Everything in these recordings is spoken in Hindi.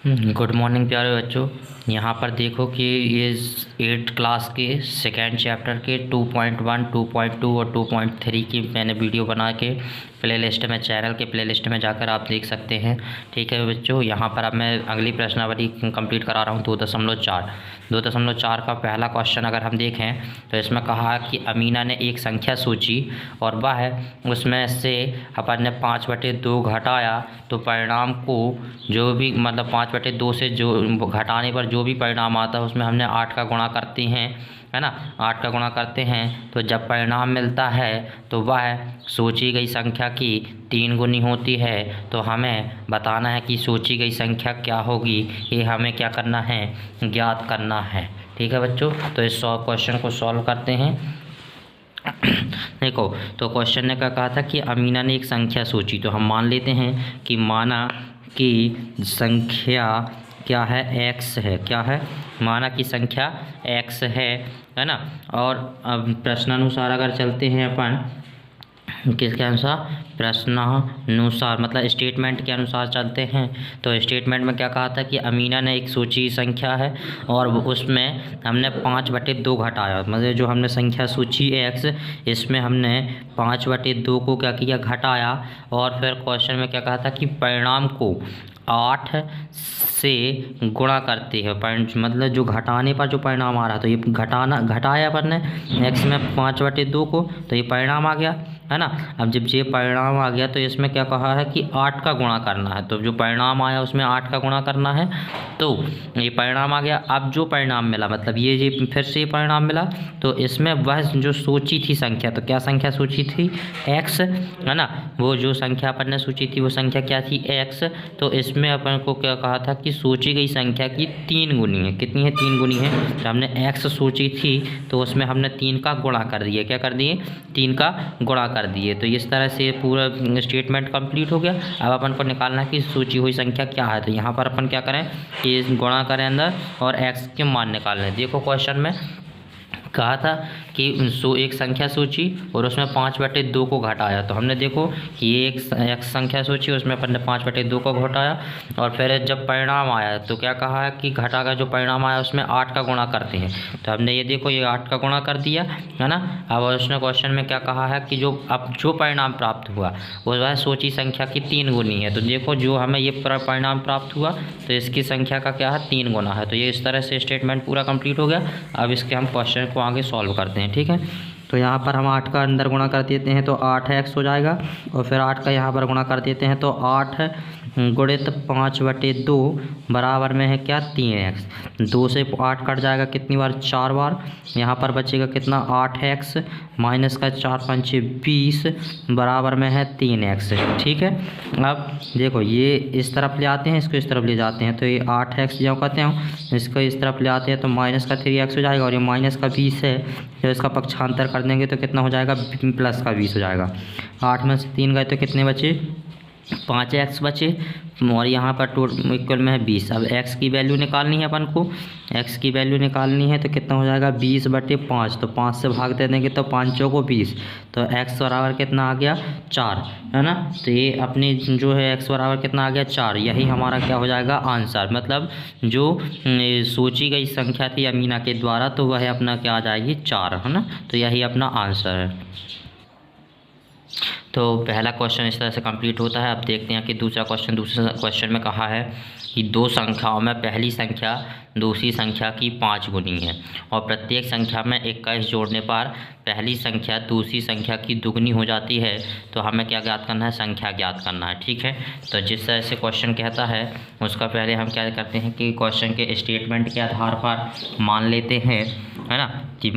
गुड मॉर्निंग प्यारे बच्चों। यहाँ पर देखो कि ये 8th क्लास के सेकेंड चैप्टर के 2.1, 2.2 और 2.3 की मैंने वीडियो बना के प्लेलिस्ट में, चैनल के प्लेलिस्ट में जाकर आप देख सकते हैं। ठीक है बच्चों, यहाँ पर अब मैं अगली प्रश्नावली कंप्लीट करा रहा हूँ। 2.4 का पहला क्वेश्चन अगर हम देखें तो इसमें कहा कि अमीना ने एक संख्या सोची और वह उसमें से अपन ने 5/2 घटाया तो परिणाम को जो भी मतलब 5/2 से जो घटाने पर जो भी परिणाम आता है उसमें हमने 8 का गुणा करते हैं, है ना। 8 का गुणा करते हैं तो जब परिणाम मिलता है तो वह सोची गई संख्या की 3 गुनी होती है। तो हमें बताना है कि सोची गई संख्या क्या होगी, ये हमें क्या करना है, ज्ञात करना है। ठीक है बच्चों, तो इस क्वेश्चन को सॉल्व करते हैं। देखो, तो क्वेश्चन ने क्या कहा था कि अमीना ने एक संख्या सोची, तो हम मान लेते हैं कि माना कि संख्या क्या है, x है। क्या है, माना कि संख्या x है ना। और अब प्रश्नानुसार अगर चलते हैं अपन, किसके अनुसार, प्रश्नानुसार मतलब स्टेटमेंट के अनुसार चलते हैं। तो स्टेटमेंट में क्या कहा था कि अमीना ने एक सोची संख्या है और उसमें हमने 5/2 घटाया, मतलब जो हमने संख्या सोची x, इसमें हमने 5/2 को क्या किया, घटाया। और फिर क्वेश्चन में क्या कहा था कि परिणाम को 8 से गुणा करते हैं। मतलब जो घटाने पर जो परिणाम आ रहा है, तो ये घटाया अपन ने x में 5/2 को, तो ये परिणाम आ गया, है ना। अब जब ये परिणाम आ गया तो इसमें क्या कहा है कि 8 का गुणा करना है। तो जो परिणाम आया उसमें 8 का गुणा करना है, तो ये परिणाम आ गया। अब जो परिणाम मिला, मतलब ये फिर से परिणाम मिला, तो इसमें वह जो सोची थी संख्या, तो क्या संख्या सोची थी, x, है ना। वो जो संख्या अपन ने सोची थी वो संख्या क्या थी, x। तो इसमें अपन को क्या कहा था कि सोची गई संख्या की 3 गुनी है। कितनी है, 3 गुनी है। तो हमने x सोची थी तो उसमें हमने 3 का गुणा कर दिया। क्या कर दिए, 3 का गुणा कर दिए। तो इस तरह से पूरा स्टेटमेंट कंप्लीट हो गया। अब अपन को निकालना है कि सोची हुई संख्या क्या है। तो यहाँ पर अपन क्या करें कि गुणा करें अंदर और x के मान निकालने। देखो क्वेश्चन में कहा था कि एक संख्या सोची और उसमें 5/2 को घटाया। तो हमने देखो कि ये एक संख्या सोची, उसमें अपन ने 5/2 को घटाया और फिर जब परिणाम आया तो क्या कहा है कि घटा का जो परिणाम आया उसमें 8 का गुणा करते हैं। तो हमने ये देखो ये 8 का गुणा कर दिया, है ना। अब उसने क्वेश्चन में क्या कहा है कि जो परिणाम प्राप्त हुआ वो वह सोची संख्या की 3 गुनी है। तो देखो जो हमें ये परिणाम प्राप्त हुआ तो इसकी संख्या का क्या है, 3 गुना है। तो ये इस तरह से स्टेटमेंट पूरा कंप्लीट हो गया। अब इसके हम क्वेश्चन को आगे सॉल्व करते हैं। ठीक है, तो यहाँ पर हम 8 का अंदर गुणा कर देते हैं तो 8x हो जाएगा और फिर 8 का यहाँ पर गुणा कर देते हैं तो 8 गुणित 5/2 बराबर में है क्या, 3x। 2 से 8 कट जाएगा कितनी बार, 4 बार। यहाँ पर बचेगा कितना, 8x माइनस का 4 5 20 बराबर में है 3x। ठीक है, अब देखो ये इस तरफ ले आते हैं, इसको इस तरफ ले जाते हैं, तो ये 8x जो कहते हैं इसको इस तरफ ले आते हैं तो माइनस का 3x हो जाएगा और ये माइनस का 20 है, तो इसका पक्षांतर कर देंगे तो कितना हो जाएगा, प्लस का 20 हो जाएगा। 8 में से 3 गए तो कितने बचे, 5x बचे और यहाँ पर इक्वल में है 20। अब x की वैल्यू निकालनी है अपन को, x की वैल्यू निकालनी है तो कितना हो जाएगा, 20/5। तो 5 से भाग दे देंगे तो 5 चौको 20, तो x बराबर कितना आ गया, 4, है ना। तो ये अपनी जो है x बराबर कितना आ गया, 4। यही हमारा क्या हो जाएगा, आंसर। मतलब जो सोची गई संख्या थी अमीना के द्वारा तो वह अपना क्या आ जाएगी, 4, है ना। तो यही अपना आंसर है। तो पहला क्वेश्चन इस तरह से कंप्लीट होता है। अब देखते हैं कि दूसरे क्वेश्चन में कहा है कि दो संख्याओं में पहली संख्या दूसरी संख्या की 5 गुनी है और प्रत्येक संख्या में 21 जोड़ने पर पहली संख्या दूसरी संख्या की दुगनी हो जाती है। तो हमें क्या ज्ञात करना है, संख्या ज्ञात करना है। ठीक है, तो जिस तरह से क्वेश्चन कहता है उसका पहले हम क्या करते हैं कि क्वेश्चन के स्टेटमेंट के आधार पर मान लेते हैं, है ना, कि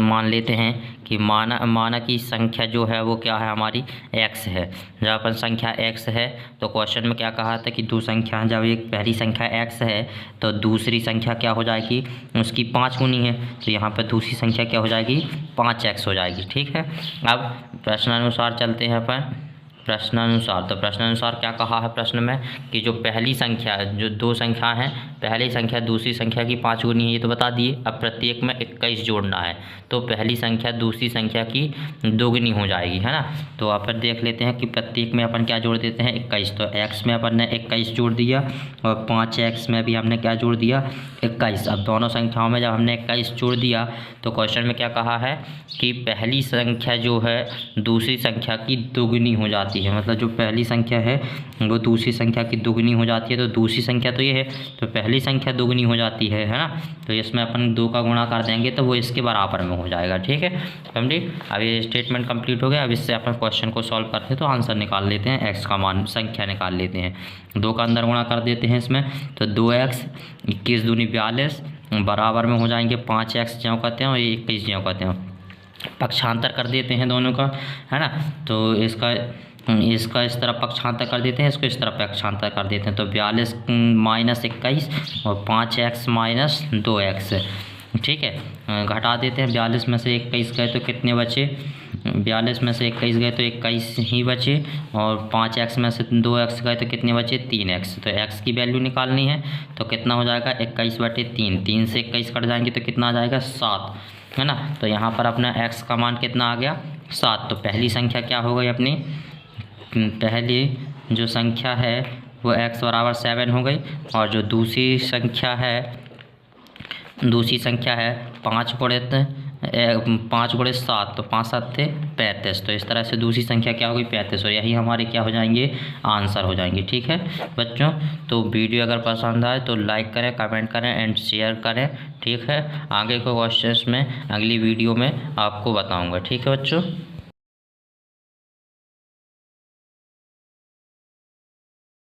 मान लेते हैं कि माना की संख्या जो है वो क्या है, हमारी x है। जब अपन संख्या x है तो क्वेश्चन में क्या कहा था कि दो संख्या, जब एक पहली संख्या x है तो दूसरी संख्या क्या हो जाएगी, उसकी 5 गुनी है। तो यहाँ पर दूसरी संख्या क्या हो जाएगी, 5x हो जाएगी। ठीक है, अब प्रश्नानुसार चलते हैं अपन, प्रश्नानुसार। तो प्रश्नानुसार क्या कहा है प्रश्न में कि जो पहली संख्या, जो दो संख्या हैं, पहली संख्या दूसरी संख्या की 5 गुनी है, ये तो बता दिए। अब प्रत्येक में 21 जोड़ना है, तो पहली संख्या दूसरी संख्या की दोगुनी हो जाएगी, है ना। तो आप फिर देख लेते हैं कि प्रत्येक में अपन क्या जोड़ देते हैं 21, तो x में अपन ने 21 जोड़ दिया और 5x में भी हमने क्या जोड़ दिया 21। अब दोनों संख्याओं में जब हमने 21 जोड़ दिया तो क्वेश्चन में क्या कहा है कि पहली संख्या जो है दूसरी संख्या की दोगुनी हो जाती है, मतलब जो पहली संख्या है वो दूसरी संख्या की दोगुनी हो जाती है। तो दूसरी संख्या तो ये है, तो पहली संख्या दोगुनी हो जाती है ना। तो इसमें अपन 2 का गुणा कर देंगे तो वो इसके बराबर में हो जाएगा, ठीक है कंप्लीट। अब ये स्टेटमेंट कंप्लीट हो गया। अब इससे अपन क्वेश्चन को सॉल्व करते हैं तो आंसर निकाल लेते हैं, एक्स का मान संख्या निकाल लेते हैं। 2 का अंदर गुणा कर देते हैं इसमें, तो 2x 21 दूनी 42 बराबर में हो जाएंगे 5x ज्यों कहते हैं और 21 ज्यों कहते हैं। पक्षांतर कर देते हैं दोनों का, है ना। तो इसका इस तरफ पक्षांतर कर देते हैं, इसको इस तरफ पक्षांतर कर देते हैं। तो 42 माइनस 21 और 5x माइनस 2x, ठीक है। घटा देते हैं, 42 में से 21 गए तो कितने बचे, 42 में से 21 गए तो 21 ही बचे और 5x में से 2x गए तो कितने बचे 3x। तो x की वैल्यू निकालनी है तो कितना हो जाएगा 21/3, 3 से 21 कट जाएंगे तो कितना आ जाएगा 7, है ना। तो यहाँ पर अपना x का मान कितना आ गया 7। तो पहली संख्या क्या हो गई अपनी, पहली जो संख्या है वो x बराबर 7 हो गई और जो दूसरी संख्या है 5 गुणे 7, तो 5 7 थे 35। तो इस तरह से दूसरी संख्या क्या हो गई 35 और यही हमारे क्या हो जाएंगे आंसर हो जाएंगे, ठीक है बच्चों। तो वीडियो अगर पसंद आए तो लाइक करें, कमेंट करें एंड शेयर करें, ठीक है। आगे के क्वेश्चंस में अगली वीडियो में आपको बताऊंगा, ठीक है बच्चों।